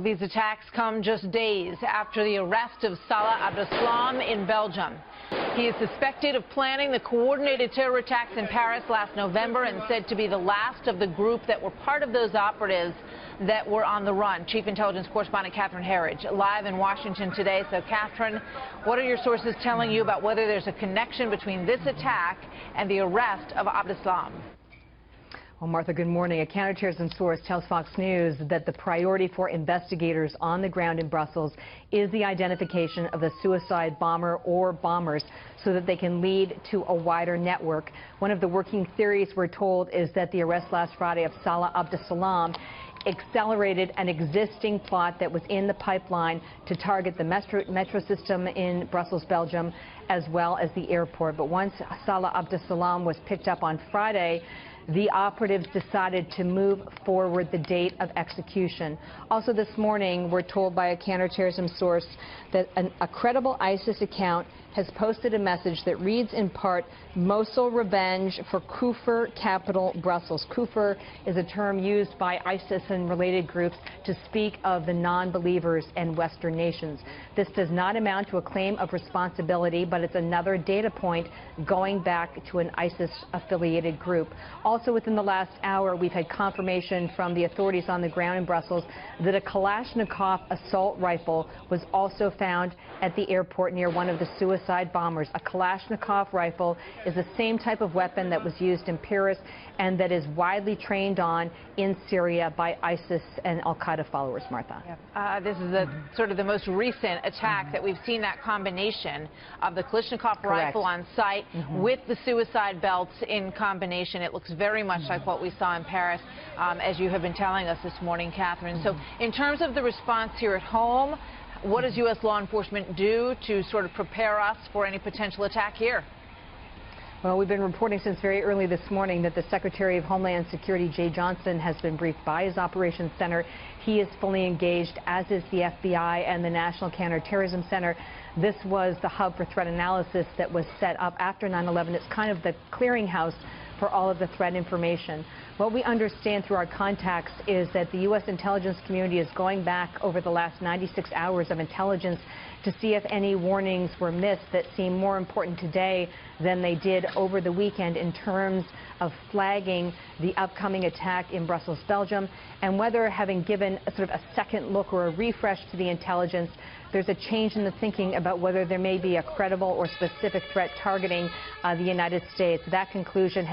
These attacks come just days after the arrest of Salah Abdeslam in Belgium. He is suspected of planning the coordinated terror attacks in Paris last November and said to be the last of the group that were part of those operatives that were on the run. Chief Intelligence Correspondent Herridge live in Washington today. So, Catherine, what are your sources telling you about whether there's a connection between this attack and the arrest of Abdeslam? Well, Martha, good morning. A counterterrorism source tells Fox News that the priority for investigators on the ground in Brussels is the identification of the suicide bomber or bombers so that they can lead to a wider network. One of the working theories, we're told, is that the arrest last Friday of Salah Abdeslam accelerated an existing plot that was in the pipeline to target the metro system in Brussels, Belgium, as well as the airport. But once Salah Abdeslam was picked up on Friday, the operatives decided to move forward the date of execution. Also this morning, we're told by a counterterrorism source that a credible ISIS account has posted a message that reads in part, "Mosul revenge for Kufr capital Brussels." Kufr is a term used by ISIS and related groups to speak of the non-believers and Western nations. This does not amount to a claim of responsibility, but it's another data point going back to an ISIS-affiliated group. Also within the last hour, we've had confirmation from the authorities on the ground in Brussels that a Kalashnikov assault rifle was also found at the airport near one of the suicide bombers. A Kalashnikov rifle is the same type of weapon that was used in Paris and that is widely trained on in Syria by ISIS and al-Qaeda followers, Martha. This is sort of the most recent attack that we've seen, that combination of the Kalashnikov rifle on site with the suicide belts in combination. It looks very much like what we saw in Paris, as you have been telling us this morning, Catherine. So in terms of the response here at home, what does U.S. law enforcement do to sort of prepare us for any potential attack here? Well, we've been reporting since very early this morning that the Secretary of Homeland Security, Jay Johnson, has been briefed by his Operations Center. He is fully engaged, as is the FBI and the National Counterterrorism Center. This was the hub for threat analysis that was set up after 9/11. It's kind of the clearinghouse for all of the threat information. What we understand through our contacts is that the U.S. intelligence community is going back over the last 96 hours of intelligence to see if any warnings were missed that seem more important today than they did over the weekend in terms of flagging the upcoming attack in Brussels, Belgium, and whether, having given a sort of a second look or a refresh to the intelligence, there's a change in the thinking about whether there may be a credible or specific threat targeting the United States. That conclusion has